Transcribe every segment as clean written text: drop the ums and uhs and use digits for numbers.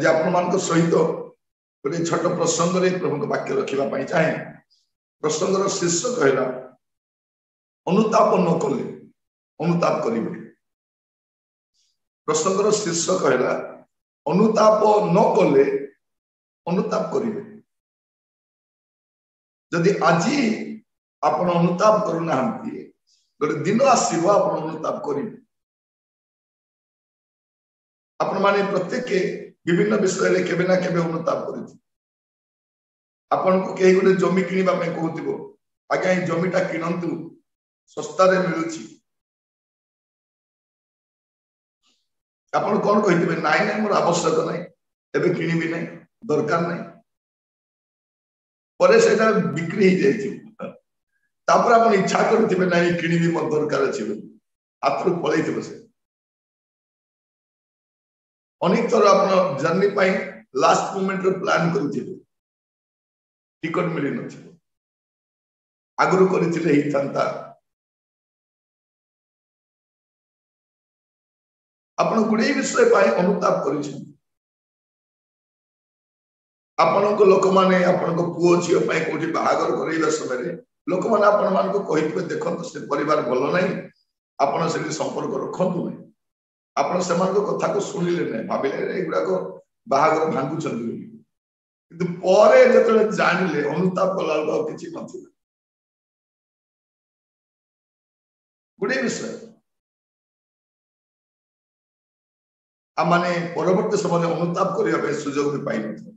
आज आपण सहित गोटे छोट प्रसंग प्रभु वाक्य रखा चाहे। प्रसंगर शीर्षक है अनुताप न कले अनुताप करेंगे। प्रसंगर शीर्षक है अनुताप न कले अनुताप करेंगे। जदि आज आपण अनुताप करूना गोटे दिन आसव आप अनुताप करेंगे। आपण माने प्रत्येक विभिन्न विषय केबे ना केबे अनुताप करिथि। आपण को केही गोटे जमी किनिबा पे कहूतिबो आज्ञा ए जमीटा किनंतु सस्ता रे मिलुछि। आपण कोन कहिथिबे नाइ नाइ मोर आवश्यक नै एबे किनिबि नै दरकार नै परे सेटा बिक्री ही जाइछि। तापर आपण इच्छा करथिबे नाइ किनिबि मोर दरकार अछि हातरु पळैथिबो से। अनेक थर आप जर्नी लास्ट मोमेंट रे प्लान करुथिबे टिकट मिली नथिबो आगुरु करिथिले ही थांता। आपण गुडे विषय पाए अनुताप करिछि। आपण को लोक माने आपण को पुओ झियो पाए कोठी बाहागर करैबा समय लोक माने आपण मान को कहिबे देखंत से परिवार भलो नै आपण से संपर्क रखंतु नै। आपण समान को कथा को सुनिले नै भाबिले एगुडा को बाहागर भांगु चंदी किंतु परे जतले जानिले अनुताप कलाल किछि नथिला गुडे विषय आमाने परवर्ती समय अनुताप करिया पे सुयोग भी पाइ नथि।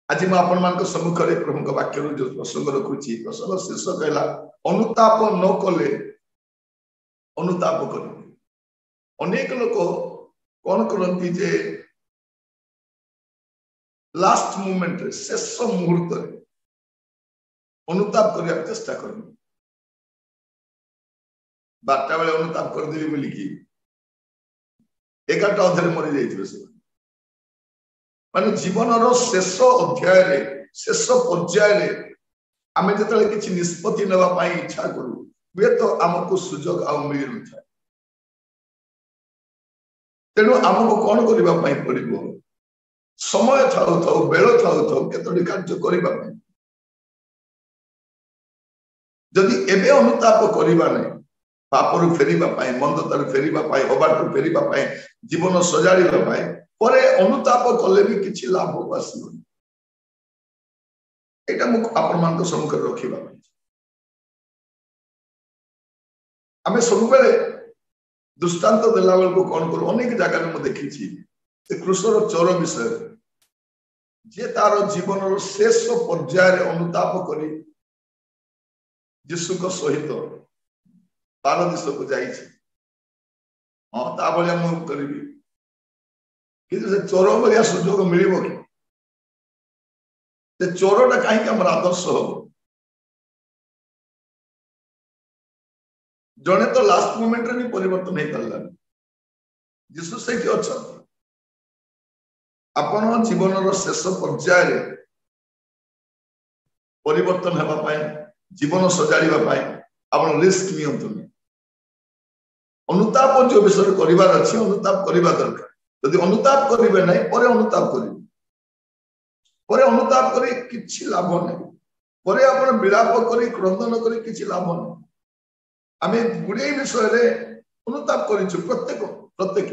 आज मैं आपण मान को सम्मुख रे प्रभु को वाक्य रो जो प्रसंग रखुछि प्रसंग शीर्षक हैला अनुताप न कले अनुताप करू। अनेक लोक कौन करती जे लास्ट मोमेंट रे शेष मुहूर्त रे अनुताप करने चेष्टा कर 12टा बेले अनुताप कर देबी बोली कि 11टा अध्याय मरि जाइथिबे से माने जीवन रो शेष अध्याय रे शेष पर्याय रे आमे जतले किछि निष्पत्ति नेबा पई इच्छा करू वे तो हमको सुयोग आ मिल न। तेणु आमको कौन करने पड़ो समय थाउ थाउ बेल थाउ थाउ केतोटी कार्य करने जदि एबे अनुताप करवा नहीं पापरु फेरिबा पाए मंदतारु फेरिबा पाए अबाटरु फेरिबा पाए जीवन सजाड़िबा पाए परे अनुताप कले भी किछि लाभ आसिबनी। एटा मु आपण मान सम्मुख रखिबा आमे सब बेले दृष्टांत देला बेल को कौन करू अनेक जगह में देखी कृष्णर चोर विषय जे तार जीवन शेष पर्याय अनुताप करी यीशु सहित पारदीश को जाइए हाँ ता भाया मुझे करी कि चोर भाया सुजोग मिल कि चोरटा कहीं आम आदर्श हम जड़े तो लास्ट मोमेंट रे भी परिवर्तन हो पारा यीशु से अच्छा आपण जीवन शेष पर्याय परिवर्तन होगा जीवन सजाड़ा आप रिस्क नि अनुताप जो विषय कर अनुताप करवा दरकार। यदि अनुताप करेंगे ना पर अनुताप करेंगे अनुताप कर किसी लाभ नहीं पर आप विलाप कर क्रंदन कर किसी लाभ नहीं। आम गुड़े विषय अनुताप कर प्रत्येक प्रत्येक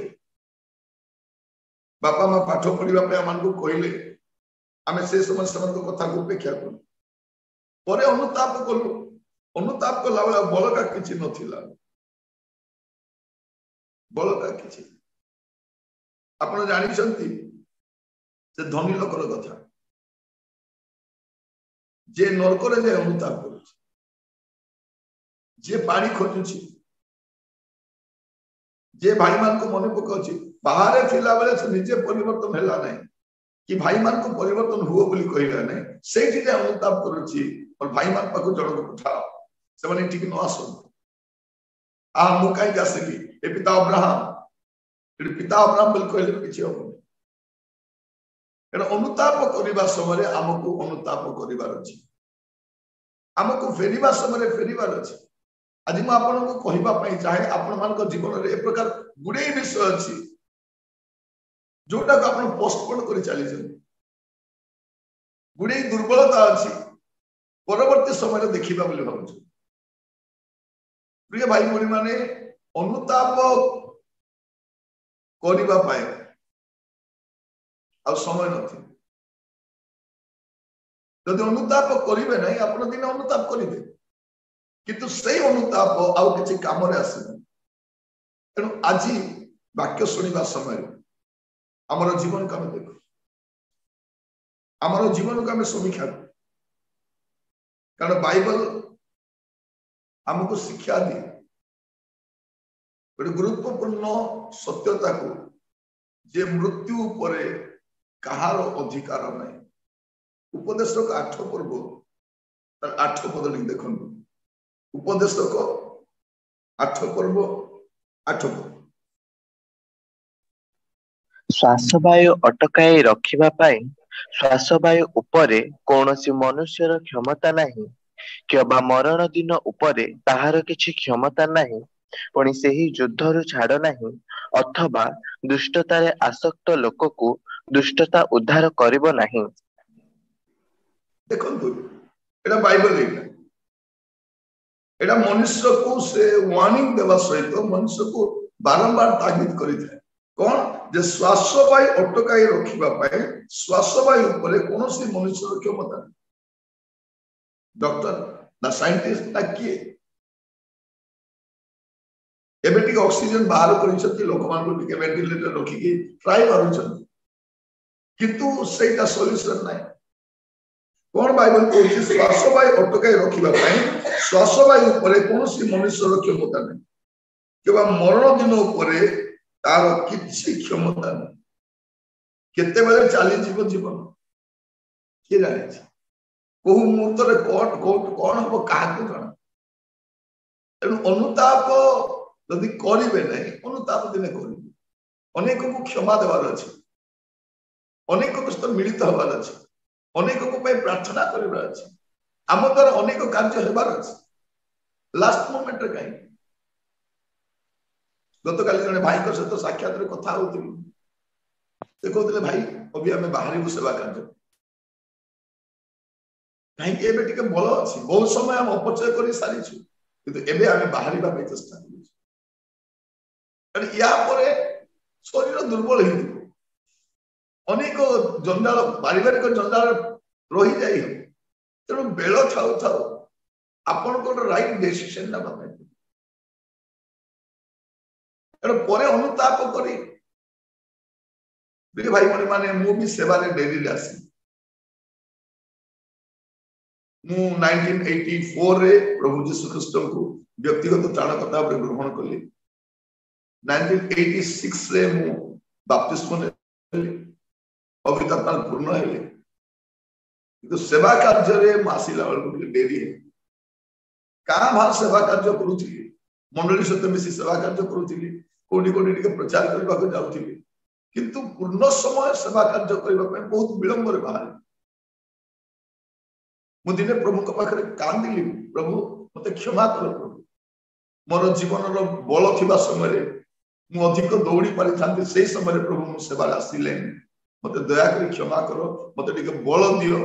बापा माँ पाठ पढ़ापी आम कहले आम से समय से कथा को उपेक्षा करूँ अनुताप कलु अनुताप कला बेला बलका किसी नथिला बलका किसी आपण जानी से धनी लोकर कथा जे नरक जाए अनुताप कर जे पानी खोजुची जे भाई मान को मन पकाउची बाहर थिला बेले से निजे परिवर्तन हैला नहीं कि भाई मान को परिवर्तन हुओ बोली कहला नहीं से जे अनुताप करूची और भाई मान पाको जड़ को उठाओ से माने ठीक न आसो आ मु काई आसली ए पिता अब्राहम बोली कहले किछि हो एटा अनुताप करबा समय हमको अनुताप करिवार अछि हमको फेरिबा समय फेरिवार अछि। आज मैं आपको कहवा चाहे आपण मान जीवन में एक प्रकार गुड़े विषय अच्छी जोटा को आपण पोस्टपोन कर चली गुड़े दुर्बलता अच्छी परवर्ती समय देखा बोली भावुँ प्रिय भाई भौणी माने अनुताप करने आ समय नहीं जदि अनुताप करेंगे ना आप दिन अनुताप करेंगे किंतु से अनुताप आउ किसी काम तेणु आज वाक्य शुणा समय आमर जीवन को आम देख आमर जीवन को आम समीक्षा कारण बाइबल हमको शिक्षा दिए गोटे गुरुत्वपूर्ण सत्यता को जे मृत्यु पर कहार अधिकार नहीं उपदेशक 8 पर्व 8 पद लिख देखो उपदेशक 8 पर्व 8 पद श्वासवायु अटकाई रखिबा पाई श्वासवायु उपरे कौनसी मनुष्यर क्षमता नहीं किबा मरण दिन उपरे ताहार किछि क्षमता नहीं पुणी सेही युद्धरु छाड़ नहीं अथवा दुष्टतारे आसक्त लोक को दुष्टता उद्धार करिबो नहीं देखंतु एटा बाइबल एटा मनुष्य को से वार्निंग देवा सहित मनुष्य को बारंबार ताकीद करिଥାଏ कौन जे श्वासवायु अटकाई रखिबा पाए श्वासवायु उपरे कोनोसी मनुष्यर क्षमता नहीं डॉक्टर ना साइंटिस्ट ना किए एबे टिके ऑक्सीजन बाहर करिसथि लोक मान को टिके वेंटिलेटर रखी के ट्राई करूछथि किंतु सेटा सॉल्यूशन नाही कौन बाइबल कहछि श्वासवायु अटकाई रखिबा पाए श्वासवायु उपरे कोनोसी मनुष्यर क्षमता नहीं केवल मरण दिन उपरे तार किछि क्षमता नहीं केते बेले चली जीव जीवन के जाने को मुहूर्त रे कौन हम क्या जाना तेणु अनुताप यदि करेंगे नहीं अनुताप दिने करेंगे अनेक को क्षमा देवार अच्छे अनेक सहित मिलित हबार अच्छे अनेक को प्रार्थना करार अच्छे आम द्वारा अनेक कार्य होबार अच्छे लास्ट मोमेंट रे कहीं गत काली जने भाई को सहित साक्षात रे कथा होती से कहते भाई अभी आम बाहर सेवा कार्य कहीं एबे टिके बल अछि बहुत समय हम अपचय करि सारी छु किंतु एबे आमे बाहरिबा पे चेष्टा करू अरे या परे शरीर दुर्बल हि अनेक जंजाल पारिवारिक जंजाल रही जाई तेणु बेल थाउ थाउ आपण को राइट डिसीजन ना भाई तेणु परे अनुताप करी भाई भौणी माने मु भी सेवा रे डेली आसी मु 1984 रे प्रभु यीशु ख्रीष्ट को व्यक्तिगत त्राणकर्ता भाव ग्रहण कली 1986 रे मु बपतिस्म नेली पवित्रता पूर्ण हेले तो सेवा कार्य रे मासिला बेलू डेरी है का भाव सेवा कार्य करूथि मंडली सहित मिसी सेवा कार्य करूथि कोडी कोडी टिके प्रचार करबा को जाउथि किंतु पूर्ण समय सेवा कार्य करबा पे बहुत विलंब रे बाहर मुझे प्रभु के पाखरे कांदिली प्रभु मते क्षमा कर प्रभु मोर जीवन रो बल थिबा समय रे मु अधिक दौड़ी पारि थांती से समय रे प्रभु मु सेवा आसीले मते दया करी क्षमा करो मते टिके बल दियो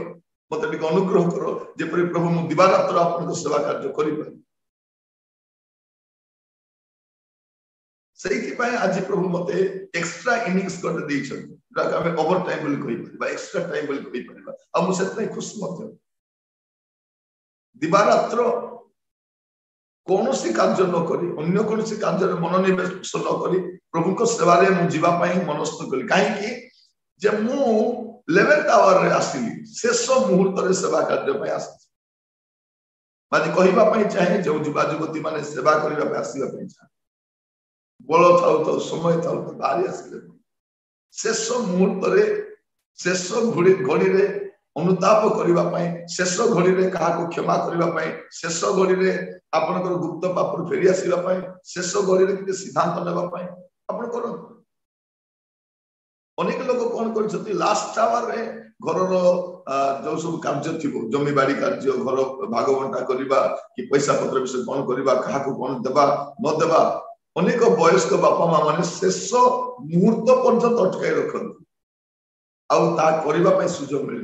मते टिके अनुग्रह करो जेपरि प्रभु मु दिवारात्र आपन को सेवा कार्य करि पारि सेही पाए आज प्रभु मते एक्स्ट्रा इनिंग्स कर दै छन जेका हमें ओवर टाइम बोली कहि परबा एक्स्ट्रा टाइम बोली कहि परबा आ मु सेतै खुशी मते दिवारात्र कौन सी कार्य न करी अन्य कौन सी कार्य मनोनिवेश न करी प्रभु को सेवा रे मु जीवा पई मनस्थ कली काहे कि जे मु 11th आवर रे आसीली शेष मुहूर्त रे सेवा कार्य पई आसी माने कहिबा पई चाहे जो युवा युवती माने सेवा करिबा पई आसीबा पई चाहे बल थाउ तो समय थाउ तो बारी आसीले शेष मुहूर्त रे शेष घड़ी रे अनुताप करिबा पई शेष घड़ी रे कहा को क्षमा करिबा पई शेष घड़ी रे आपनकर गुप्त पाप फेरी आसीबा पई शेष घड़ी रे कि सिद्धांत नेबा पई आपन करो अनेक लोग कोन करछथि लास्ट आवर रे घर रो जो सब कार्य थिबो जमी बाड़ी कार्य घर भागवंटा करिबा कि पैसा पत्र विषय कोन करिबा कहा को कोन देबा न देबा अनेक वयस्क बापा मां माने शेष मुहूर्त पर्यंत अटकाई रखती सुजोग मिल न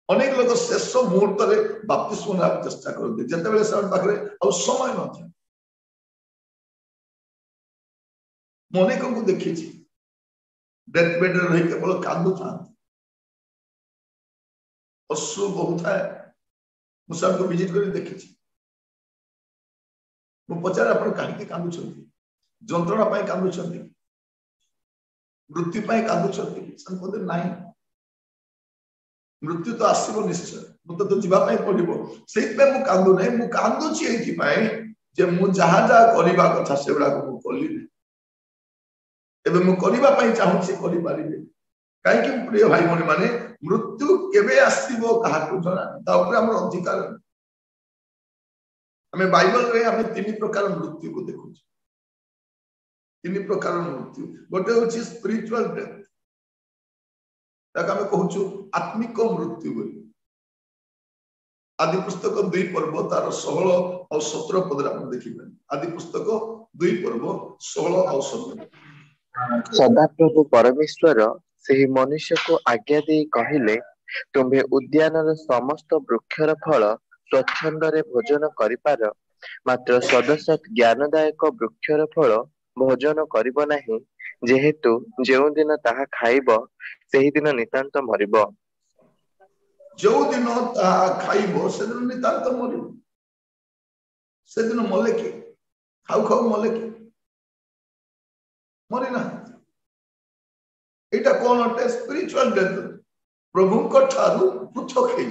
अनेक लोग शेष मुहूर्त में बाप्तिस्म नेबाक चेष्टा करते जिते पाखे समय न था अनेक को देखी डेथ बेड रही केवल कांदु था अश्रु बहु थाए मुझे को विजिट कर देखी पचारे आप कहीं कांदुं जंत्रणा कांदुं मृत्यु कांदुं ना मृत्यु तो आसो निश्चय मत तो जावाई पड़ो से कांदु ना मुझे कांदुची मुझे जहाँ जहाँ करवा कथा से कली मुझे चाहूँ कहीं प्रिय भाई भाई माने मृत्यु केवे आसो क्या जना आम अधिकार आम बाइबल रे आम तीन प्रकार मृत्यु को देखु तीन प्रकार मृत्यु गोटे हूँ स्पिरिचुअल डेथ आम कहूँ आत्मिक मृत्यु बोली आदि पुस्तक 2 पर्व तार 16 और 17 पद देखिए आदि पुस्तक 2 पर्व 16 और 17 सदाप्रभु परमेश्वर से मनुष्य को आज्ञा दे कहले तुम्हें उद्यानर समस्त वृक्षर फल स्वच्छंदरे भोजन करिपार मात्र सदसत ज्ञानदायक वृक्षर फल भोजन करिब नाही जेहेतु जो दिन ताहा खाइब सेही दिन नितांत मरिब जो दिन ताहा खाइब से दिन नितांत मरिब से दिन मले कि खाऊ खाऊ मले कि मरी ना एटा कौन अटे स्पिरिचुअल डेथ प्रभु को ठारू पृथक हे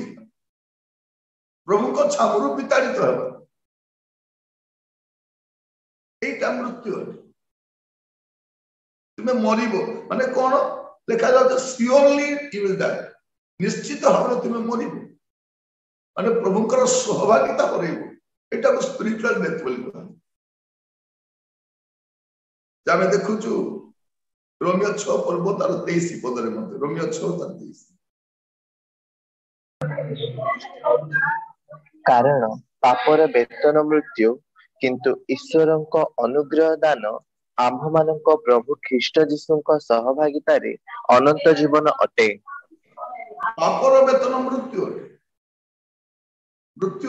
प्रभु को छामुरु विताड़ित हो एटा मृत्यु तुम्हें मरिबो माने कौन लिखा जाउ श्योरली यू विल डाई निश्चित भाव तुम्हें मरिबो माने प्रभु को सहभागिता करेबो एटा को स्पिरिचुअल डेथ बोली कहते जामे देखुचु रोमियो 6 पर्व तार 23 पद रे मते रोमियो 6 तार 23 कारण पापर वेतन मृत्यु किंतु ईश्वरंक अनुग्रह दान आम्भ मानक प्रभु ख्रीष्ट जीशुंक सहभागितारे अनंत जीवन अटे पापर वेतन मृत्यु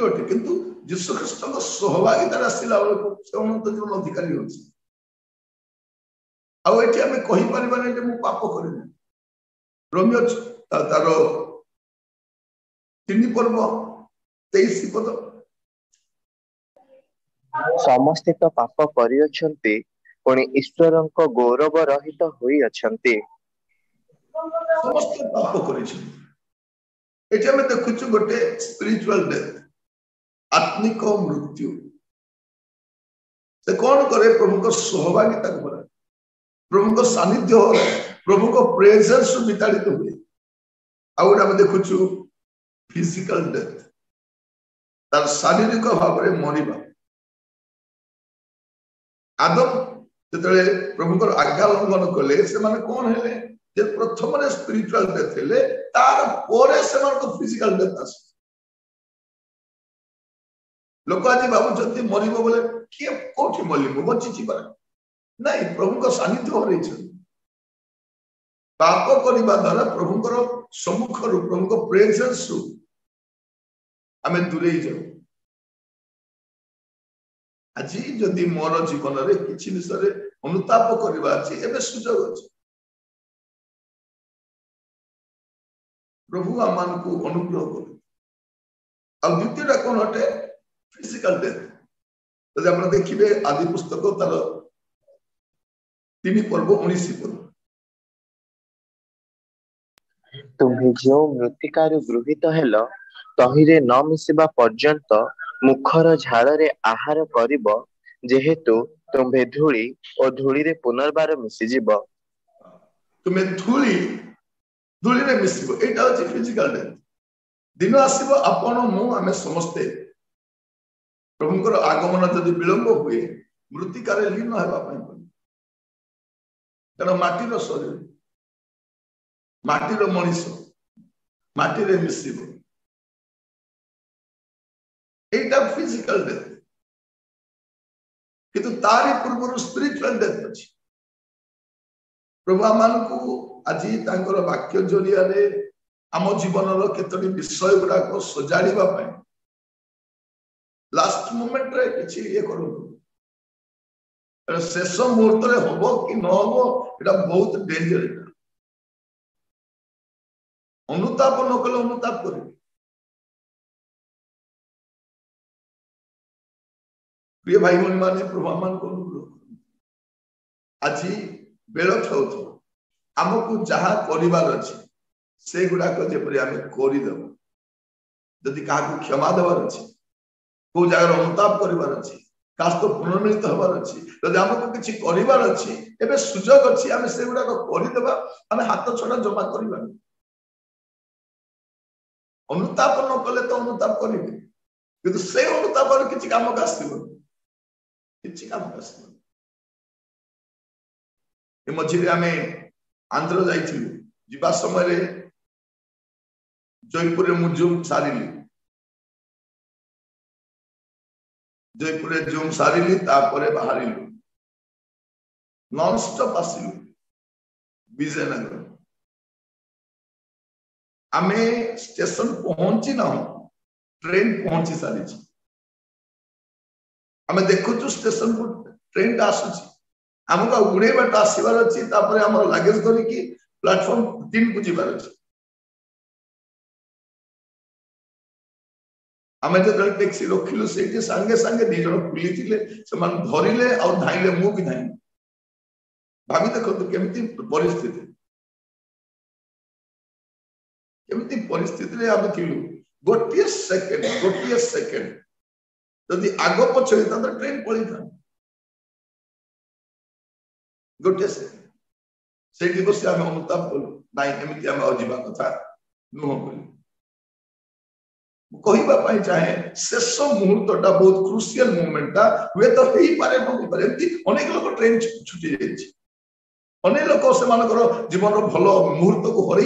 अटे किंतु जीशु ख्रीष्ट को सहभागितारे आसिला से अनंत जीवन अधिकारी होछि आउ एठी हमें कहि परिबा नै जे मु पाप करिनि रोमियो तार 3 पर्व 23 पद समस्ते तो पाप करियछन्ति पुणी ईश्वरंक गौरव रहित होई अछन्ति समस्त पाप करिछन्ति एठी हमें देखुछु गोटे स्पिरिचुअल डेथ आत्मिक मृत्यु से कौन करे प्रभु को सहभागिता करे प्रभु को सानिध्य हो प्रभु को प्रेजेंस विताड़ित हुए आउ हम देखुछु फिजिकल डेथ तार शारीरिक भाव में मरिबा आदम जतले प्रभु को आज्ञा लंघन कले से माने कौन हेले जे प्रथम रे स्पिरिचुअल डेथ हेले तार पोरे से माने को फिजिकल डेथ आस लोक आज बाबू जति मरिबो बोले के कोठी मलिबो बची छी पर नहीं प्रभु को सानिध्य हो रही पाप करने द्वारा प्रभु सम्मुख रू प्रभु को प्रेजेंस रू आम दूरे जाऊ आज जदि मोर जीवन रे किछि विषय अनुताप करबा अछि एबे सुजोग अछि प्रभु आमान को अनुग्रह कर अब द्वितीय कौन हटे फिजिकल डेथ तो आप देखिए आदि पुस्तक तार 3 पर्व 19 पद तुम्हें जो मृत्तिकारु गृहीत हेल तहिरे न मिसिबा पर्यंत मुखर झाड़े आहार करिब जेहेतु तुम्हें धूली और धूली रे पुनर्बार मिसिजिब तुम्हें धूली धूली रे मिसिब एटा अछि फिजिकल डेथ दिन आसीबो आपण मु आमे समस्ते प्रभुकर आगमन जदि विलंब हुए मृत्तिकार लीन हेबा पई कारण माटीर शरीर माटीर मनीष माटी रे मिसिब एटा फिजिकल डेथ किंतु तारी पूर्व स्पिरिचुअल डेथ अछि प्रभु आमको आज वाक्य जरिया आम जीवन केतोटी विषय गुड़ाक सजाड़ा लास्ट मोमेंट रे किछि ये करूँ शेष मुहूर्त हम कि न हम एटा बहुत डेंजर अनुताप न कले अनुताप कर प्रिय भाई भौणी माने प्रभु मान को आज बेल थाउ आमको जहाँ कर से गुड़ाक जपरी आम करदेव जदि क्या क्षमा देवार अच्छे कौ जगार अनुताप करार अच्छे काश तो पुनर्मिलित हबार अच्छी जब आमको किसी करार अच्छी एवं सुजोग अच्छी आम से गुड़ाक करदेवा आम हाथ छड़ा जमा करवा अनुताप न कले तो अनुताप करेंगे कि से अनुताप किसी काम का किसी काम का मझे आम आंध्र जा समय जयपुर जूम सारे जयपुर जूम सारे बाहर नॉन स्टॉप आसिलु विजयनगर आम स्टेशन पहुंची ना ट्रेन पहुंची सारी आम देखु स्टेशन को ट्रेन आसुची आमको गुड़े बाट आसबार अच्छी आम लगेज धरिकी प्लाटफॉर्म 3 को जीवार अच्छी आम जो टैक्सी रखिलु से सांगे सांगे 2 जन पुलिस से धरिले और धाइले मु भी धाई भाभी देखो केमती परिस्थिति आम थिलु गोटे सेकेंड जदि आग पछ होता तो ट्रेन पड़ी था गोटे सेकेंड बस आम अनुताप कलु नाई एमती आम आवा कथा नुह बोली कहवाई चाहे शेष मुहूर्त बहुत क्रुशियल मोमेंट हुए तो पारे अनेक लोग ट्रेन छुटी अनेक लोग से जीवन भल मुहूर्त को हर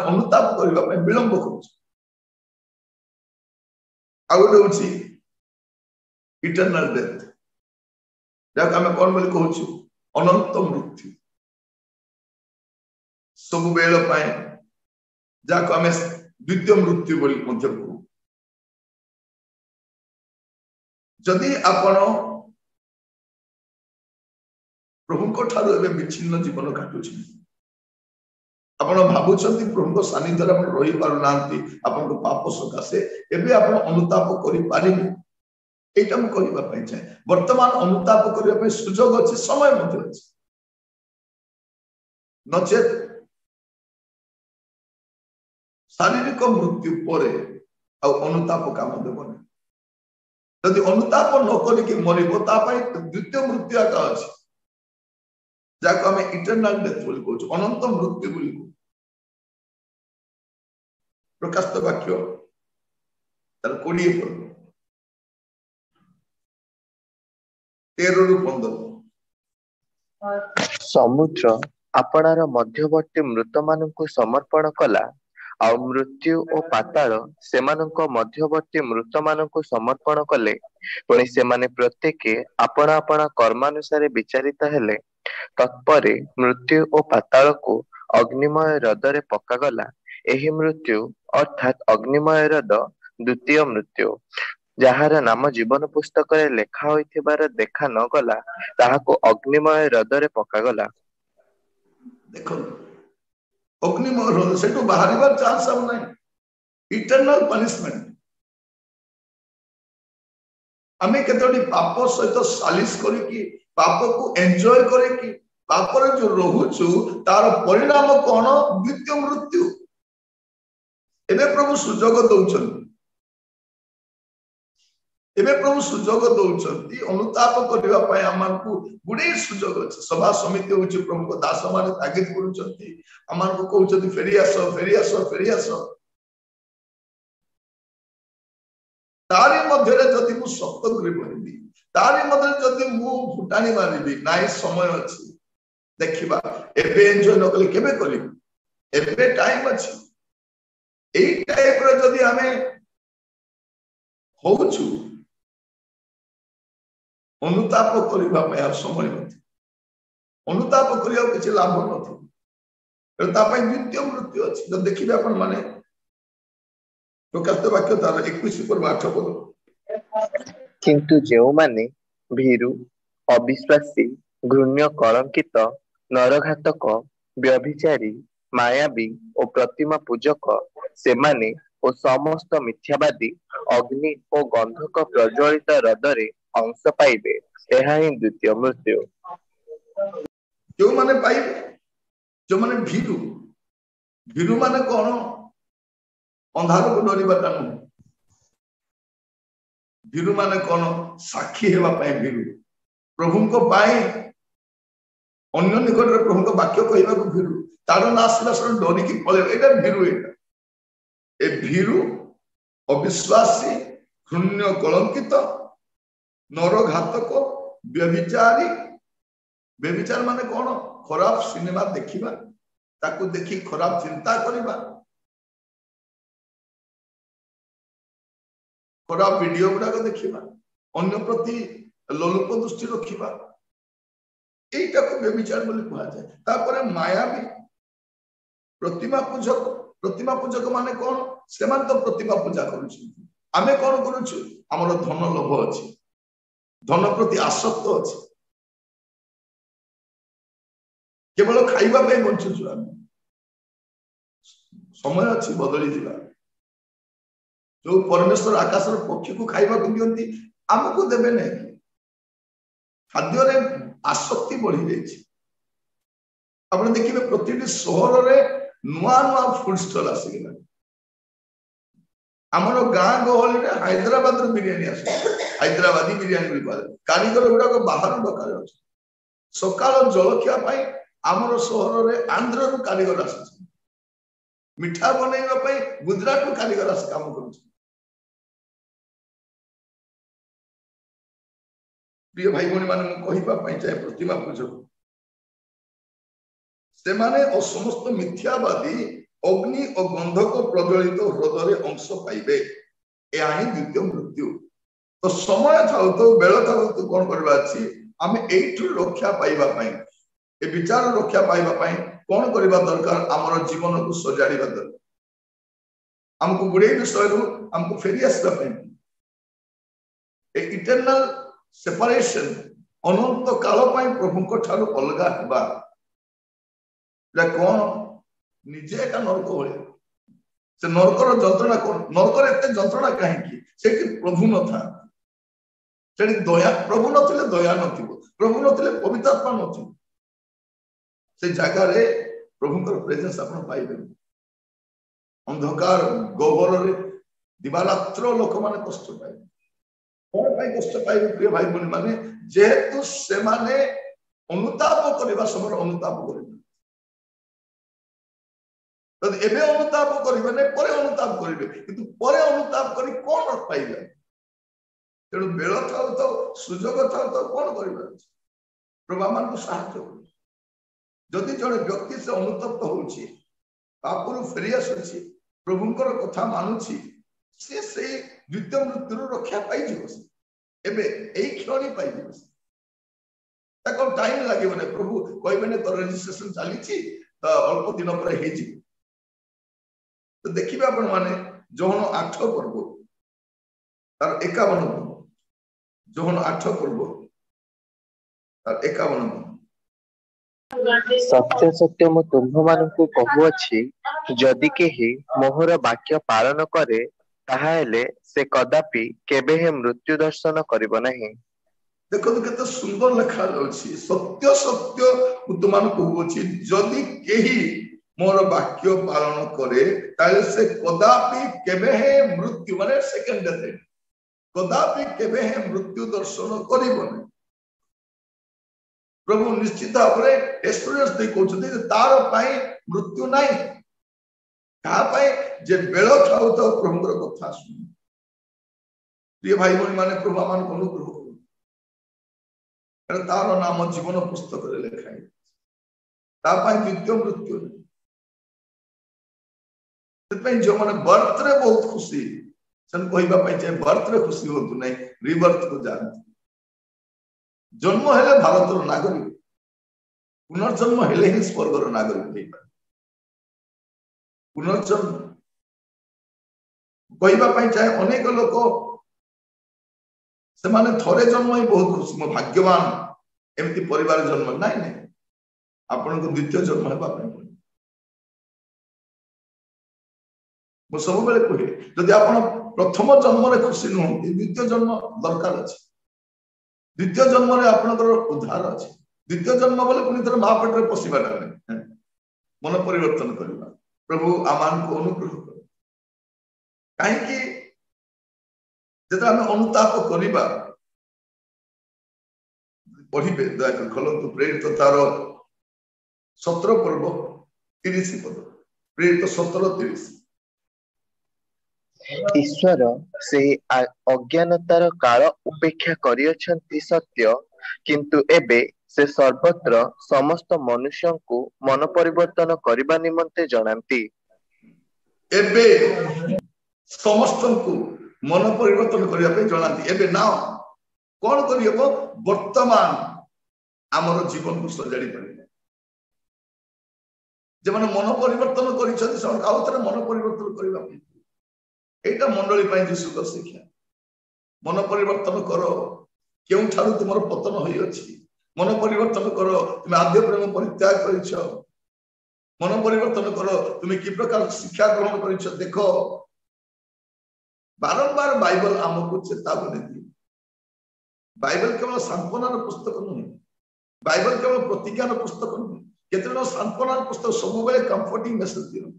अनुताप करने विलंब कर इटर्नल डेथ जहाँ आम कौन बोली कहूँ अनंत मृत्यु सब बेल जहाँ आम द्वितीय मृत्यु बोली कहू जदि आपण प्रभु ठारू विच्छिन्न जीवन काटुछ आपण भावुंट प्रभु सानिध्य रही पार ना आपण पाप सकाशे एवं आप अनुताप करें यहाँ मुझे कहवाई चाहे वर्तमान अनुताप करने सुजोग अच्छे समय अच्छे नचेत शारीरिक मृत्यु पर अनुताप काम देवनी जदि अनुताप न करके मरब द्वितीय मृत्यु आका अच्छे जहाँ आम इटर्नाल डेथ बोली कहूँ अनंत मृत्यु बोली प्रकाशित वाक्य तार 20 पद 13 ରୁ 15 समुद्र आपणार मध्यवर्ती मृत मानक समर्पण कला आउ मृत्यु और पाताल सेमानक मध्यवर्ती मृत मानक समर्पण कले पुणी सेमाने प्रत्येक आपण आपण कर्मानुसार विचारित हेले तत्परे मृत्यु और पाताल को अग्निमय हृदय पकागला एही मृत्यु अर्थात अग्निमय हृदय द्वितीय मृत्यु जार नाम जीवन पुस्तक लेखा होइथिबार देखा न गला ताहाको अग्निमय हृदय पकागला देखो अग्निमय हृदय से बाहर चांस हम नहीं इटर्नल पनिशमेंट आम केतोटी पाप सहित सालिश करिकी पाप को एंजॉय करिकी पाप रे जो रहुचु तार परिणाम कोन द्वितीय मृत्यु एबे प्रभु सुजोग दउछन एबे प्रभु सुजोग दउछंती अनुताप करबा पय हमनकु गुडे सुजोग अछि सभा समिति होछि प्रभु को दास माने तागिद करूछंती हमनकु कहउछंती फेरी आसो तारी मध्य रे जदि मु सत्य करि परिबी तारी मध्य जदि मु फुटाणी मारिबी नाइ समय अछि देखिबा एबे एन्जॉय न कले केबे करिबी एबे टाइम अछि एई टाइप रे जदि हमें होउछु अनुताप करबा समय ଅନୁତାପ କରିବାକୁ କିଛି ଲାଭ ନଥିବ। ତା ପାଇଁ ଦ୍ୱିତୀୟ ମୃତ୍ୟୁ ଅଛି। ଯଦି ଦେଖିବେ ଆପଣ ମାନେ ପ୍ରକାଶିତ ବାକ୍ୟ ତାର 21:8 କିନ୍ତୁ ଯେଉଁମାନେ ଭୀରୁ, ଅବିଶ୍ୱାସୀ, ଘୃଣ୍ୟ, କଳଙ୍କିତ, ନରଘାତକ, ବ୍ୟଭିଚାରୀ, ମାୟାବୀ ଓ ପ୍ରତିମା ପୂଜକ, ସେମାନେ ଓ ସମସ୍ତ ମିଥ୍ୟାବାଦୀ ଅଗ୍ନି ଓ ଗନ୍ଧକ ପ୍ରଜ୍ୱଳିତ ହ୍ରଦରେ ଅଂଶ ପାଇବେ। ଏହା ହିଁ ଦ୍ୱିତୀୟ ମୃତ୍ୟୁ। ଯେଉଁମାନେ ପାଇବେ, ଯେଉଁମାନେ ଭୀରୁ, ଭୀରୁ ମାନେ କଣ? ଅନ୍ଧାରକୁ ଡରିବାଟା ନୁହେଁ। ଭୀରୁ ମାନେ କଣ? ସାକ୍ଷୀ ହେବା ପାଇଁ ଭୀରୁ, ପ୍ରଭୁଙ୍କ ପାଇଁ ଅନ୍ୟ ନିକଟରେ ପ୍ରଭୁଙ୍କ ବାକ୍ୟ କହିବାକୁ ଭୀରୁ, ତାର ନା ଆସିଲା ସହ ଡରିକି ପଳେଇବ, ଏଇଟା ଭୀରୁ। ଏ ଭୀରୁ, ଅବିଶ୍ୱାସୀ, ଘୃଣ୍ୟ, କଳଙ୍କିତ, ନରଘାତକ, ବ୍ୟଭିଚାରୀ। ବ୍ୟଭିଚାର ମାନେ କଣ? ଖରାପ ସିନେମା ଦେଖିବା, ତାକୁ ଦେଖି ଖରାପ ଚିନ୍ତା କରିବା, ଖରାପ ଭିଡିଓ ଗୁଡାକ ଦେଖିବା, ଅନ୍ୟ ପ୍ରତି ଲୋଲୁପ ଦୃଷ୍ଟି ରଖିବା, এইটাକୁ ବ୍ୟଭିଚାର ବୋଲି କୁହାଯାଏ। ତାପରେ ମାୟାବୀ, ପ୍ରତିମା ପୂଜକ। ପ୍ରତିମା ପୂଜକ ମାନେ କଣ? ସେମାନେ ତ ପ୍ରତିମା ପୂଜା କରୁଛନ୍ତି, ଆମେ କଣ କରୁଛୁ? ଆମର ଧନ ଲୋଭ ଅଛି, ଧନ ପ୍ରତି ଆସକ୍ତ ଅଛି, କେବଳ ଖାଇବା ପାଇଁ ବଞ୍ଚୁଛୁ ଆମେ। ସମୟ ଅଛି ବଦଳି ଯିବା। ଯୋଉ ପରମେଶ୍ୱର ଆକାଶର ପକ୍ଷୀକୁ ଖାଇବାକୁ ଦିଅନ୍ତି, ଆମକୁ ଦେବେ ନାହିଁ। ଖାଦ୍ୟରେ ଆସକ୍ତି ବଢି ଯାଇଛି। ଆପଣ ଦେଖିବେ ପ୍ରତିଟି ସହରରେ ନୂଆ ନୂଆ ଫୁଡ ଷ୍ଟଲ ଆସିଗଲାଣି। ଆମର ଗାଁ ଗହଳିରେ ହାଇଦ୍ରାବାଦର ବିରିୟାନୀ ଆସୁଛି, ହାଇଦ୍ରାବାଦୀ ବିରିୟାନୀ ବୋଲି କୁହାଯାଏ। କାରିଗର ଗୁଡାକ ବାହାରୁ ଡକାରେ ଅଛି। ସକାଳ ଜଳଖିଆ ପାଇଁ ଆମର ସହରରେ ଆନ୍ଧ୍ରରୁ କାରିଗର ଆସୁଛି। ମିଠା ବନେଇବା ପାଇଁ ଗୁଜରାଟରୁ କାରିଗର ଆସି କାମ କରୁଛି। ପ୍ରିୟ ଭାଇ ଭଉଣୀ ମାନେ, ମୁଁ କହିବା ପାଇଁ ଚାହେଁ, ପ୍ରତିମା ପୂଜକ ସେମାନେ ଓ ସମସ୍ତ ମିଥ୍ୟାବାଦୀ ଅଗ୍ନି ଓ ଗନ୍ଧକ ପ୍ରଜ୍ୱଳିତ ହ୍ରଦରେ ଅଂଶ ପାଇବେ। ଏହା ହିଁ ଦ୍ୱିତୀୟ ମୃତ୍ୟୁ। ତ ସମୟ ଥାଉ ତ, ବେଳ ଥାଉ ତ କଣ କରିବା ଅଛି? ଆମେ ଏଇଠୁ ରକ୍ଷା ପାଇବା ପାଇଁ, ଏ ବିଚାର ରକ୍ଷା ପାଇବା ପାଇଁ କଣ କରିବା ଦରକାର? ଆମର ଜୀବନକୁ ସଜାଡ଼ିବା ଦରକାର। ଆମକୁ ଗୁଡେ ବିଷୟରୁ ଆମକୁ ଫେରି ଆସିବା ପାଇଁ, ଏ ଇଟର୍ନାଲ ସେପାରେସନ, ଅନନ୍ତ କାଳ ପାଇଁ ପ୍ରଭୁଙ୍କ ଠାରୁ ଅଲଗା ହେବା, କଣ? ନିଜେ ଏକା ନରକ ଭଳିଆ। ସେ ନରକର ଯନ୍ତ୍ରଣା କଣ? ନରକରେ ଏତେ ଯନ୍ତ୍ରଣା କାହିଁକି? ସେଠି ପ୍ରଭୁ ନଥାନ୍ତି, ସେଠି ଦୟା, ପ୍ରଭୁ ନଥିଲେ ଦୟା ନଥିବ, ପ୍ରଭୁ ନଥିଲେ ପବିତ୍ରାତ୍ମା ନଥିବ। ସେ ଜାଗାରେ ପ୍ରଭୁଙ୍କର ପ୍ରେଜେନ୍ସ ଆପଣ ପାଇବେନି। ଅନ୍ଧକାର ଗୋବରରେ ଦିବାରାତ୍ର ଲୋକମାନେ କଷ୍ଟ ପାଇବେ। କଣ ପାଇଁ କଷ୍ଟ ପାଇବେ ପ୍ରିୟ ଭାଇ ଭଉଣୀ ମାନେ? ଯେହେତୁ ସେମାନେ ଅନୁତାପ କରିବା ସମୟରେ ଅନୁତାପ କରିବେ। ଯଦି ଏବେ ଅନୁତାପ କରିବେ ନାହିଁ, ପରେ ଅନୁତାପ କରିବେ, କିନ୍ତୁ ପରେ ଅନୁତାପ କରି କଣ ପାଇବେ? ତେଣୁ ବେଳ ଥାଉ ତ, ସୁଯୋଗ ଥାଉ ତ କଣ କରିବାର ଅଛି? ପ୍ରଭୁ ଆମମାନଙ୍କୁ ସାହାଯ୍ୟ କରୁଛି। ଯଦି ଜଣେ ବ୍ୟକ୍ତି ସେ ଅନୁତପ୍ତ ହଉଛି, ପାପରୁ ଫେରି ଆସୁଛି, ପ୍ରଭୁଙ୍କର କଥା ମାନୁଛି, ସେ ସେଇ ଦ୍ୱିତୀୟ ମୃତ୍ୟୁରୁ ରକ୍ଷା ପାଇଯିବ। ଏବେ ଏଇ କ୍ଷଣି ପାଇଯିବ। ତାକୁ ଟାଇମ ଲାଗିବନି। ପ୍ରଭୁ କହିବେନି ତୋର ରେଜିଷ୍ଟ୍ରେସନ ଚାଲିଛି, ତ ଅଳ୍ପ ଦିନ ପରେ ହେଇଯିବ। ତ ଦେଖିବେ ଆପଣ ମାନେ, ଯୋହନ 8 ପର୍ବ ତାର 51 ଦିନ, ଯୋହନ 8 ପର୍ବ ତାର 51 ଦିନ। ସତ୍ୟ ସତ୍ୟ ମୁଁ ତୁମ୍ଭମାନଙ୍କୁ କହୁଅଛି, ଯଦି କେହି ମୋହର ବାକ୍ୟ ପାଳନ କରେ, ତାହାହେଲେ ସେ କଦାପି କେବେ ହେ ମୃତ୍ୟୁ ଦର୍ଶନ କରିବ ନାହିଁ। ଦେଖନ୍ତୁ କେତେ ସୁନ୍ଦର ଲେଖା ଯାଉଛି। ସତ୍ୟ ସତ୍ୟ ମୁଁ ତୁମମାନଙ୍କୁ କହୁଅଛି, ଯଦି କେହି ମୋର ବାକ୍ୟ ପାଳନ କରେ, ତାହେଲେ ସେ କଦାପି କେବେ ହେ ମୃତ୍ୟୁ, ମାନେ ସେକେଣ୍ଡ ଡେଥ୍, କଦାପି କେବେ ହେ ମୃତ୍ୟୁ ଦର୍ଶନ କରିବନି। ପ୍ରଭୁ ନିଶ୍ଚିତ ଭାବରେ ଏକ୍ସପିରିଏନ୍ସ ଦେଇ କହୁଛନ୍ତି ଯେ ତାର ପାଇଁ ମୃତ୍ୟୁ ନାହିଁ। କାହା ପାଇଁ? ଯେ ବେଳ ଥାଉ ଥାଉ ପ୍ରଭୁଙ୍କର କଥା ଶୁଣି। ପ୍ରିୟ ଭାଇ ଭଉଣୀ ମାନେ, ପ୍ରଭୁ ଆମମାନଙ୍କୁ ଅନୁଗ୍ରହ କରୁ। ତାର ନାମ ଜୀବନ ପୁସ୍ତକରେ ଲେଖା ହେଇଛି। ତା ପାଇଁ ଦ୍ୱିତୀୟ ମୃତ୍ୟୁ ନାହିଁ। ସେଥିପାଇଁ ଯେଉଁମାନେ ବର୍ଥରେ ବହୁତ ଖୁସି, ସେମାନେ କହିବା ପାଇଁ ଚାହେଁ, ବର୍ଥରେ ଖୁସି ହୁଅନ୍ତୁ ନାହିଁ, ରିବର୍ଥକୁ ଯାଆନ୍ତୁ। ଜନ୍ମ ହେଲେ ଭାରତର ନାଗରିକ, पुनर्जन्म हेले ही स्वर्गर नागरिक नहीं पारे। पुनर्जन्म कहवाई चाहे अनेक लोक से माने थोड़े जन्म ही बहुत खुशी भाग्यवान एमती परिवार जन्म नाई नहीं आपण को द्वितीय जन्म है सब बेले कहे जदि आप प्रथम जन्म रे खुशी नुहति द्वितीय जन्म दरकार अच्छे द्वितीय जन्म रे आपनकर उद्धार अच्छे द्वितीय जन्म बोले पुनी थोड़ा माँ पेट में पशिबार नहीं मन परिवर्तन करवा प्रभु आमान को अनुग्रह कर कहीं जो आम अनुताप करवा पढ़े दयाकर खोलतु प्रेरित तार 17 पर्व 30 पद प्रेरित 17:30 ईश्वर से अज्ञानतार काल उपेक्षा करियछंती सत्य किंतु एबे से सर्वत्र समस्त मनुष्य को मन परिवर्तन करबा निमंते जनांती एबे समस्त को मन परिवर्तन करबा पे जनांती एबे ना कौन करियबो वर्तमान हमर जीवन को सजाड़ी पड़े जे माने मन परिवर्तन करिसथि से आउतरे मन परिवर्तन करबा एटा मंडली पाई जीशु शिक्षा मन परिवर्तन करो क्यों ठारू तुम पतन होई अछि मन परिवर्तन करो तुम आद्य प्रेम परित्याग करिछ मन परिवर्तन करो तुम कि प्रकार शिक्षा ग्रहण करिछ देखो बारंबार बाइबल हमको चेतावनी दी बाइबल केवल सांत्वनार पुस्तक नहीं बाइबल केवल प्रतिज्ञार पुस्तक नहीं केते सांत्वनार पुस्तक सब बेले कंफर्टिंग मेसेज दियो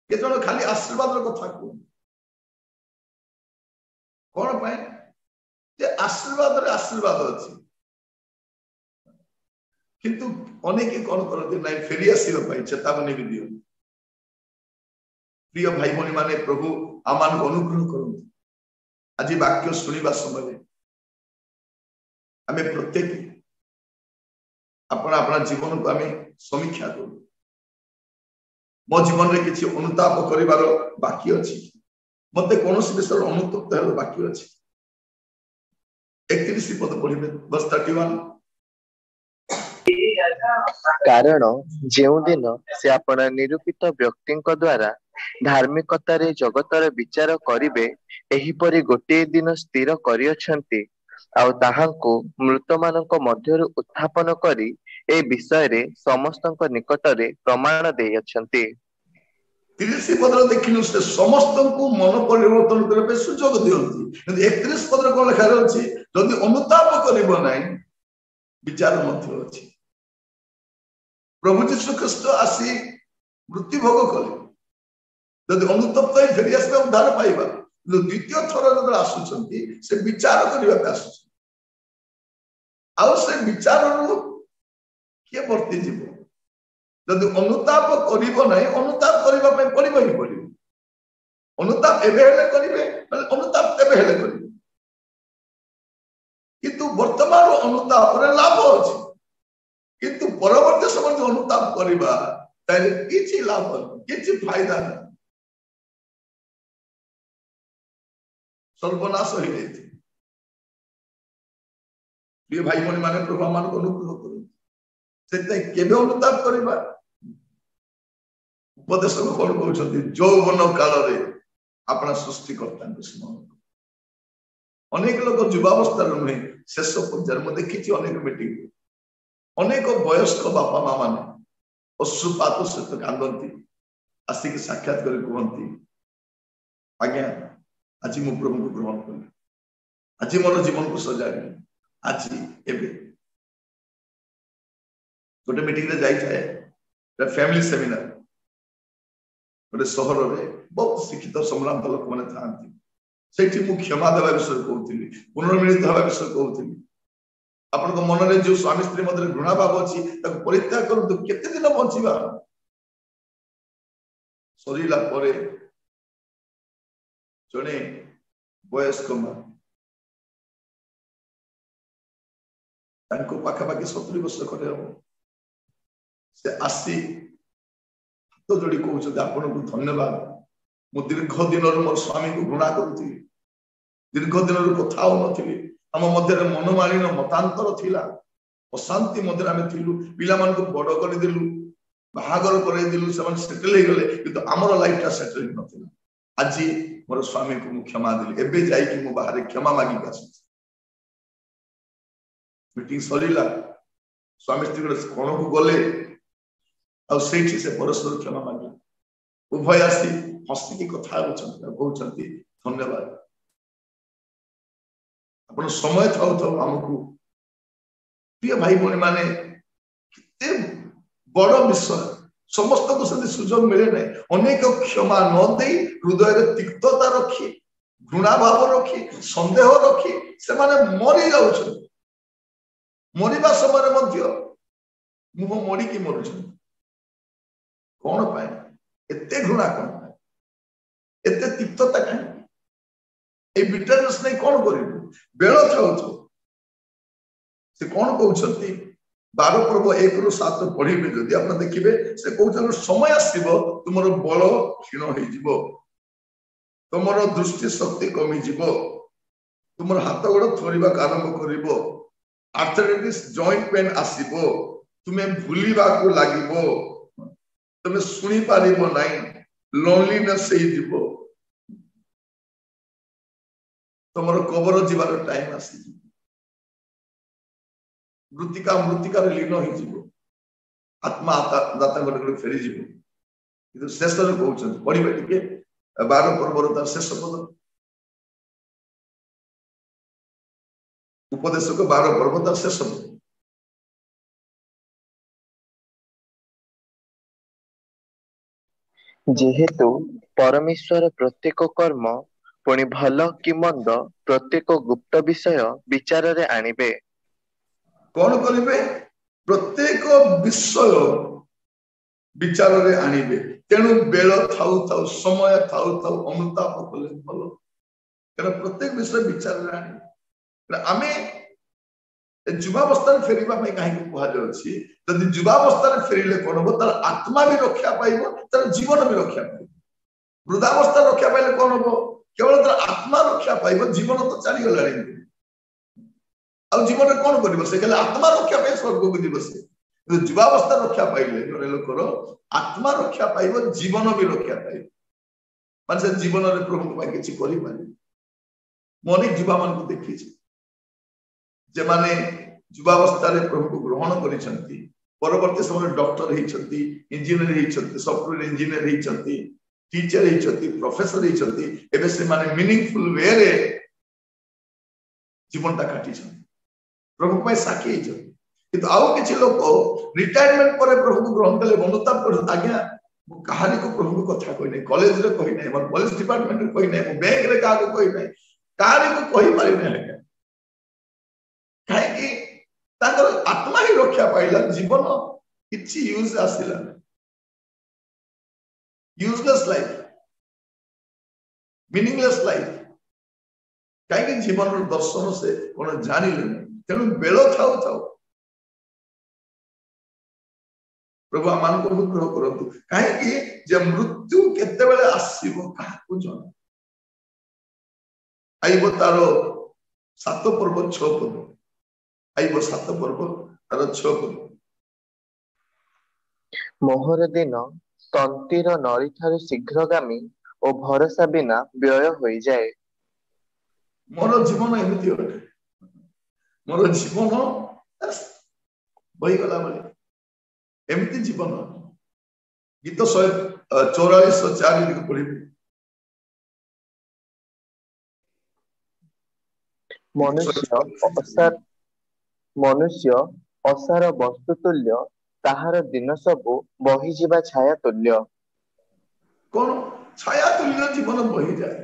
केते खाली आशीर्वाद कथा कहू कौन पाए जे आशीर्वाद रे आशीर्वाद अछि किंतु अनेक कौन करते ना फेरी आसीबा पाई चेतावनी भी दियो प्रिय भाई भनी माने प्रभु आमान को अनुग्रह करूँ आज वाक्य सुनिबा समय आमे प्रत्येक अपना अपना जीवन को आमे समीक्षा करूँ मो जीवन रे किछि अनुताप करिवार बाकी अछि मते कोनोसी विषय अनुतप्त हेलो बाकी अछि 31 पद पढिबे वर्ष 31 कारण जेउ दिन से आपण निरूपित व्यक्ति द्वारा धार्मिकतार जगतर विचार करिवे एही परि गोटे दिन स्थिर करियछंती आउ ताहांको मृत मानक मध्यरु उत्थापन करी ए विषय रे समस्तक निकटरे प्रमाण देयछंती 30 पद देखिनु से समस्त को मन परिवर्तन करबे सुजोग दियंती 31 पद को लिखा अछि जदि अनुताप करिवो नाही विचार मध्य अछि प्रभु यीशु ख्रीष्ट आसी मृत्यु भोग कले जदि अनुतप्त ही फेरी आसबे उद्धार पाइबा द्वितीय थर जदि आसुचंती से विचार करिवा पे आसु आउ से विचार रो के वर्ती जीवो जदि अनुताप करिवो नाही अनुताप करिवा पे पड़िबो ही पड़िबो अनुताप एबे हेले करिवे अनुताप तेबे हेले करिवे किंतु वर्तमान अनुताप रे लाभ अछि किंतु परवर्ती समय जो अनुताप करिवा ताले किछि लाभ किछि फायदा नहीं सर्वनाश हो जाती प्रिय भाई भनी माने प्रभु मान को अनुग्रह करू से केबे अनुताप करिवा उपदेश को कोन कहउछथि यौवन काल रे अपना सृष्टि करता स्मरण अनेक लोग युवावस्था नुहे शेष पर्यायर में देखी अनेक मीटिंग अनेक वयस्क बापा माँ माने अश्रुपात सहित कांदती आसिक साक्षात कर कहती आज्ञा आज मु प्रभु को ग्रहण कली आज मोर जीवन को सजाड़ी आज एबे गोटे मीटिंग रे जाई थाए फैमिली सेमिनार गोटे सहर रे बहुत शिक्षित सम्भ्रांत लोक माने थांती सेठी मु क्षमा देवा विषय कहउथिली पुनर्मिलित हवा विषय कहउथिली अपन को मन रे जो स्वामी स्त्री मध्य घृणा भाव अछि ताको परित्याग करंतु केते दिन बंचिबा सरीला परे जने वयस्क मां ताको पाखापाखि 70 वर्ष करे हो से आसी हाथ जोड़ी कहउछ आपन को धन्यवाद मु दीर्घ दिन मोर स्वामी को घृणा करूथी दीर्घ दिन कथा हो नथिली हम मध्य मनमालिन मतांतर थिला अशांति मध्य आम थिलु पिला मान को बड़ कर देलु बाहागर करे देलु से सेटल हो गले किंतु हमर लाइफ टा सेटल न थिला आज मोर स्वामी को मु क्षमा देली एबे जाई कि मु बाहर क्षमा मागी आसी मीटिंग सरीला स्वामी स्त्री कोन को गले आ सेठी से परस्पर क्षमा मागी उभय आसी हस्ती की कथा कहते धन्यवाद अपन समय थाउ थाउ हमको प्रिय भाई भौणी माने कितने बड़ विषय समस्त को से सुजोग मिले ना अनेक क्षमा न दे हृदय तिक्तता रखी घृणा भाव रखी संदेह रखी से माने मरी जाउछ मरिबा समय मध्य मुह मोड़ी की मरुछ कौन पाए एते घृणा कौन पाए एते तिक्तता कहीं ए बिटरनेस नहीं कौन करिबो बेल थाउ से कौन कहते 12 पर्व 1 ରୁ 7 पढ़िबे जदि आप देखिबे से कहते समय आसीबो तुमर बल क्षीण होई जिवो तुमर दृष्टि शक्ति कमी जिवो तुमर हाथ गोड़ थोरिबा आरंभ करिवो आर्थराइटिस जॉइंट पेन आसीबो तुम्हें भूलिबा को लागिवो तुम्हें सुनी पारिबो नाही लोनलीनेस होई जिवो तुमर कबर जीवार टाइम आसी मृतिका लीन हो आत्मा दाता घर फेरी जीव शेष कहते पढ़े टे 12 पर्वर तार शेष पद उपदेशक 12 पर्व तार शेष पद जेहेतु परमेश्वर प्रत्येक कर्म पुणी भल कि मंद प्रत्येक गुप्त विषय विचार रे आनिबे कौन करिवे प्रत्येक विषय विचार रे आनिबे तेणु बेल थाउ थाउ समय थाउ थाउ अनुताप कले भलो कारण प्रत्येक विषय विचार रे आनिबे आमे युवावस्था फेरिबा में कहीं कह जाउछि यदि युवावस्था फेरिले कोन हो तार आत्मा भी रक्षा पाइबो तार जीवन भी रक्षा पाइबो वृद्धावस्था रक्षा पाइले कोन हो केवल तार आत्मा रक्षा पाइबो जीवन तो चली गलानी आ जीवन कौन कर से आत्मा रक्षा पाई स्वर्ग को जीव से युवावस्था रक्षा पाइले जड़े लोकर आत्मा रक्षा पाइब जीवन भी रक्षा पाइब मान से जीवन में प्रभु किसी कर अनेक युवा मान को देखी जे माने युवावस्था प्रभु को ग्रहण कर परवर्ती समय डॉक्टर होती इंजीनियर होती सॉफ्टवेयर इंजीनियर होती टीचर होती प्रोफेसर होती से माने मीनिंगफुल वे रे जीवन टा काटी प्रभु को साक्षी किंतु आउ किछि लोक रिटायरमेंट पर प्रभु को ग्रहण कले अनुताप कर आज्ञा मु कहानी को प्रभु को कथा कहि नै कॉलेज रे कहि नै मोर पुलिस डिपार्टमेंट रे कहि नै मु बैंक रे का को कहि नै कारी को कहि पारि नै है काहे कि ताकर आत्मा ही रक्षा पाइला जीवन किछि यूज आसिला यूजलेस लाइफ मीनिंगलेस लाइफ काहे कि जीवन रो दर्शन से कोन जानिले तेणु बेल थाउ थाउ प्रभु आमान को अनुग्रह करतु कहीं जे मृत्यु केते बेले आसीबो काहको जन आइबो तारो 7 पर्व 6 पद आइबो 7 पर्व तारो 6 पद मोहर दिन तंतीर नरी ठारू शीघ्रगामी और भरोसा बिना व्यय होई जाए मोर जीवन एमिति अटे मोर जीवन बही गला बोले एमती जीवन गीत 144 पढ़े मनुष्य असार वस्तु तुल्य ताहार दिन सबु बही जीवा छाया तुल्य कौन छाया तुल्य जीवन बही जाए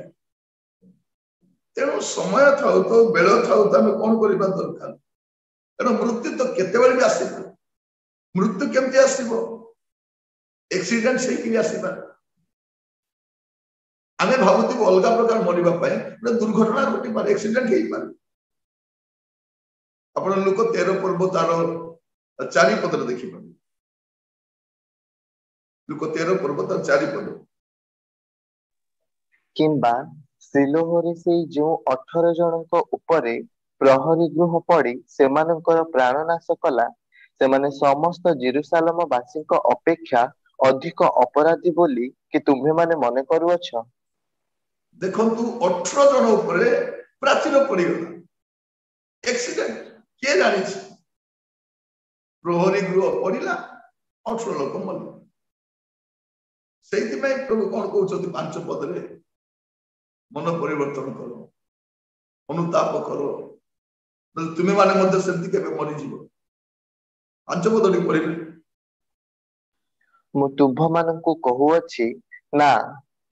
तेणु समय थाउ तो बेल थाउ तो आम कौन करबा दरकार तेणु मृत्यु तो केते बेले भी आसीबो मृत्यु केमती आसीबो एक्सीडेंट से कि आसीबा आमे भाबुती अलग प्रकार मरिबा पाए दुर्घटना घटी पारे एक्सीडेंट हेई पारे अपन लोक 13 पर्व तार 4 पद देखि पारे लोक 13 पर्व तार 4 पद किंबा सिलोहरे से जो 18 जनक उपरे प्रहरी गृह पड़ी सेमानଙ୍କର प्राण नाश कला सेमाने समस्त जेरुसालेम वासीଙ୍କ अपेक्षा अधिक अपराधी बोली कि तुम्हे माने मने करूअछ। देखंतु 18 जन उपरे प्राचीर पड़ीगला एक्सीडेंट किए जानी प्रहरी गृह पड़िला 18 लोक मल से प्रभु कौन कहते 5 पदरे मन परिवर्तन करो अनुताप करो तुम्हें माने सेमती केबे मरीजिव 5 पदटी पढ़े मु तुभ मानंकु कहुअछि ना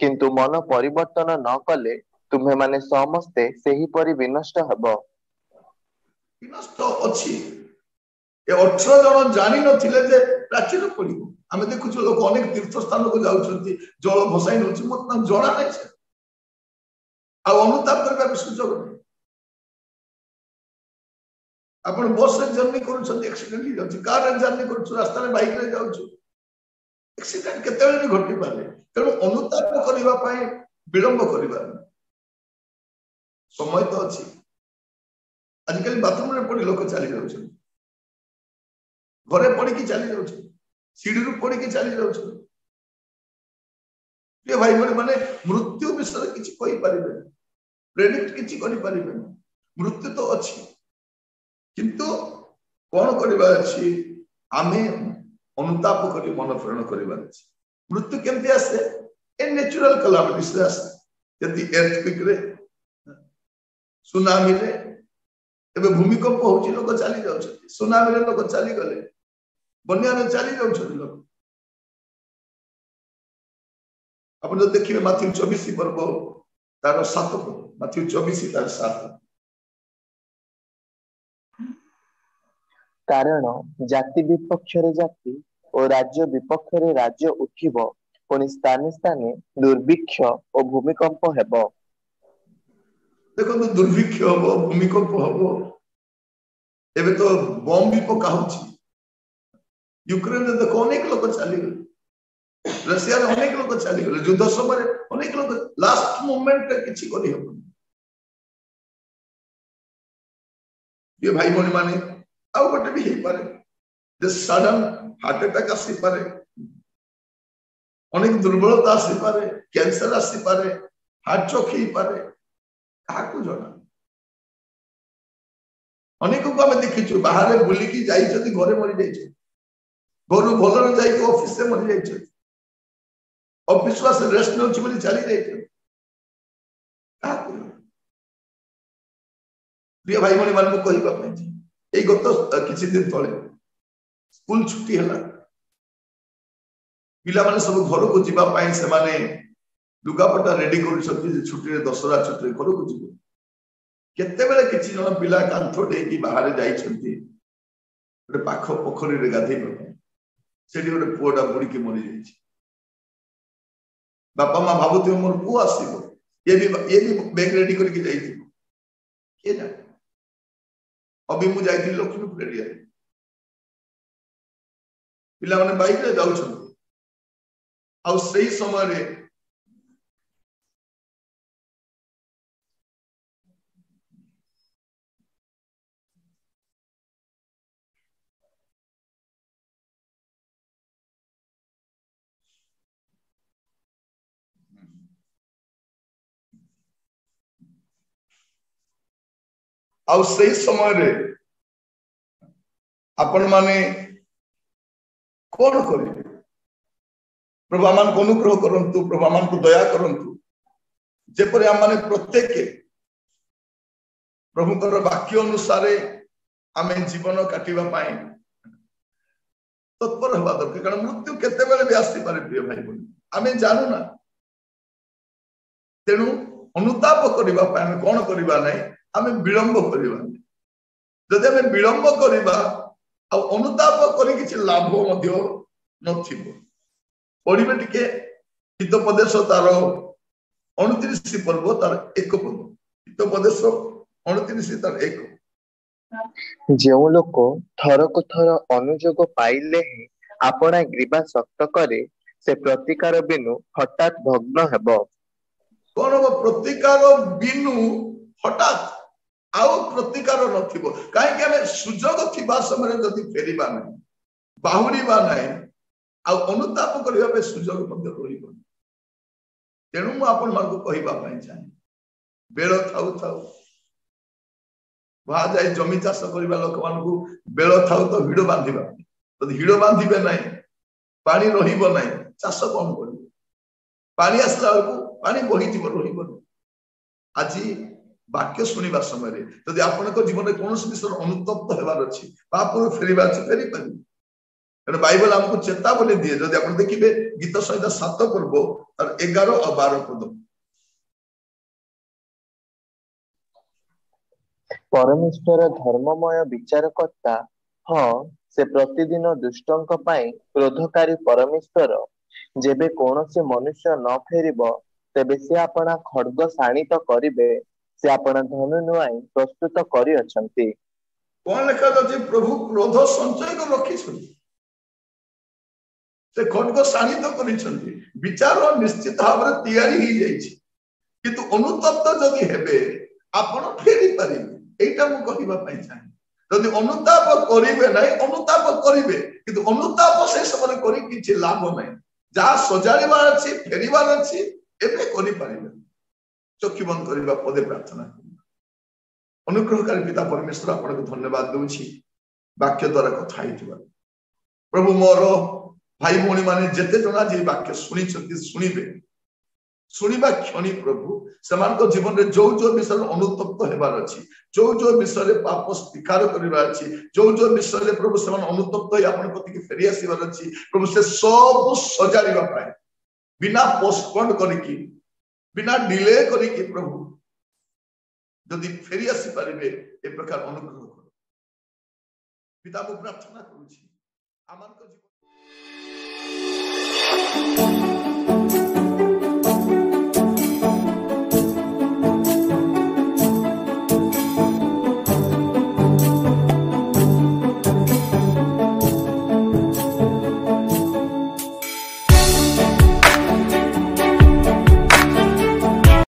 किंतु मन परिवर्तन न कले तुम्हे माने समस्ते सेही परि विनष्ट हब। विनष्ट अछि ए 18 जन जानि नथिले जे प्राचीर पड़िबो आमे देखुछु लोक अनेक तीर्थ स्थान को जाउछंती जल भसाई नछि मत ना जणा नै छै आ अनुताप करबा सुযোগ नै आपण बस रे जर्नी करूछंती एक्सीडेंट ही जाउछ कार रे जर्नी करूछ रास्ता रे बाइक रे जाउछ एक्सीडेंट केतेले भी घटी पारे तेणु अनुताप करबा पई विलंब करबा समय तो अछि आजकल बाथरूम रे पड़ी लोक चली जाउछ घरे पड़ी की चली जाउछ सीढ़ी रू पड़ी की चली जाउछ ये भाई माने मृत्यु विषय किछि कहि परिबे प्रेडिक्ट किछि करि परिबे मृत्यु तो अछि किंतु कौन करबा अछि आमे अनुताप करी मन प्रेरण करबा अछि मृत्यु केमति आसे ए नेचुरल कैलामिटी से आसे यदि अर्थक्वेक रे सुनामी रे एबे भूमिकंप होची लोक चली जाउछ सुनामी रे लोक चली गले बन्या रे चली जाउछ लोक अपन जो देखिबे माथि 24 पर्व तार 7 माथि 24 तार 7 कारण जाति विपक्ष रे जाति और राज्य विपक्ष रे राज्य उठिबो पुनि स्थाने स्थाने दुर्भिक्ष और भूमिकंप हेबो। देखो तो दुर्भिक्ष हबो भूमिकंप हबो एबे तो बम भी पका होची यूक्रेन रे देखो अनेक लोक चली गले रशिया रे अनेक लोक चली गले युद्ध समय अनेक लोक लास्ट मोमेंट रे किछि करि हबो ये भाई बहन माने आउ गोटे भी हेई पारे जे सडन हार्ट अटैक आसी पारे अनेक दुर्बलता आसी पारे कैंसर आसी पारे हार्ट चोक हेई पारे काकू जणा अनेक को हम देखिछु बाहर बुली की जाई छथि घरे मरि जाई छै घरु भलर जाई के ऑफिस से मरि जाई छै ऑफिस वास रेस्ट न छी बोली चली जाई छै काकू प्रिय भाई बहन मान को कहिबा पई ए गत किछि दिन तळे स्कूल छुट्टी हला पिला माने सब घर को जिबा पई से माने लुगापटा रेडी करू छथि जे छुट्टी रे दसरा छुट्टी घर को जिबो केते बेले किछि जन पिला कांथो डेकी बाहर जाई छथि गोटे पाख पोखरी रे गाधै पर सेठी गोटे पुआटा बुड़ी के मरि जाई छै बापा मां भाबुथि मोर पु आसीबो ये भी बैग रेडी करके जाई थी के जाने अभी मु जाई थी लक्ष्मीपुर एरिया पिला माने बाइक रे जाउ छथि आ सही समय रे आ सही समय रे आपण माने कौन करिवे प्रभु आमान को अनुग्रह करंतु प्रभु आमान को दया करंतु जेपरि आमाने प्रत्येक प्रभुकर वाक्य अनुसार आमे जीवन काटिबा पाए तत्पर हवा दरकार कारण मृत्यु केते बेले भी आसी पारे प्रिय भाई बहन आमे जानू ना तेणु अनुताप करबा पाए आमे कोन करबा नै आमे विलंब करबा जदि आमे विलंब करबा आ अनुताप करी किछि लाभ मध्य नथिबो पढ़िबे टिके हितोपदेश तार 29 पर्व तार 1 पद हितोपदेश 29 तार 1 जो लोक थरक थर अनुयोग पाइले ही आपणा ग्रीवा शक्त करे से प्रतिकार बिनु हठात भग्न हेब। कौन प्रतिकार बिनु हठात आउ प्रतिकार नथिबो काहे कि हमें सुजोग थिबा समय जदि फेरिबा नै बाहुरीबा नै आ अनुताप करिबा पे सुजोग मध्ये रहिबो तेणु मु आपन मानको कहिबा पई चाहे बेल थाउ थाउ वहा जाय जमी चाष करिबा लोक मानको बेल थाउ तो हिडो बांधिबा जदि हिडो बांधिबे नै पानी रहिबो नै चाष कोन करिबो पानी आसला को पानी बही जीव रहिबो आज वाक्य सुनिबा समय जदि आपनको जीवन में कौन विषय अनुतप्त हेबार अछि पापरु फेरिबा अछि फेरि पारि एटा बाइबल हमको चेतावनी दिए जदि आपण देखिबे गीत संहिता 7 पर्व और 11 और 12 पद परमेश्वर धर्ममय विचारकर्ता हाँ से प्रतिदिन दुष्टंक पाई क्रोधकारी परमेश्वर जेबे कौनसी मनुष्य न फेरिबो तेबे से अपना खड्ग शाणित करिबे से अपना धनु नुआई प्रस्तुत करि अछंती कौन लिखा अछि प्रभु क्रोध संचय को रखी से खड्ग शाणित करिसंती विचार निश्चित भाव रे तैयारी ही जाइछि किंतु अनुतप्त जदि हेबे आपण फेरि परिबे एटा मु कहिबा पई चाहे जदि अनुताप करिबे नै अनुताप करिबे किंतु अनुताप से समय करि किछि लाभ नै जा सजारिबा अछि फेरिबा अछि एबे करि परिबे चक्षु बंद करिबा पदे प्रार्थना अनुग्रहकारी पिता परमेश्वर आपको धन्यवाद दूची वाक्य द्वारा कथा हिथिबा प्रभु मोर भाई भौणी माने जेते जना जे वाक्य शुणिबे शुणिबा क्षणी प्रभु समान जीवन में जो जो विषय अनुतप्त हेबार अछि जो विषय पाप स्वीकार करिबार अछि जो विषय प्रभु समान अनुतप्त होई आपन प्रति के फेरि आसीबार अछि प्रभु से सब सजारिबा पाए बिना पोस्टपोन करिकि बिना डिले करिकि प्रभु जदि फेरि आसी पारिबे ए प्रकार अनुग्रह करो पिता को प्रार्थना करूछि आमान को जीवन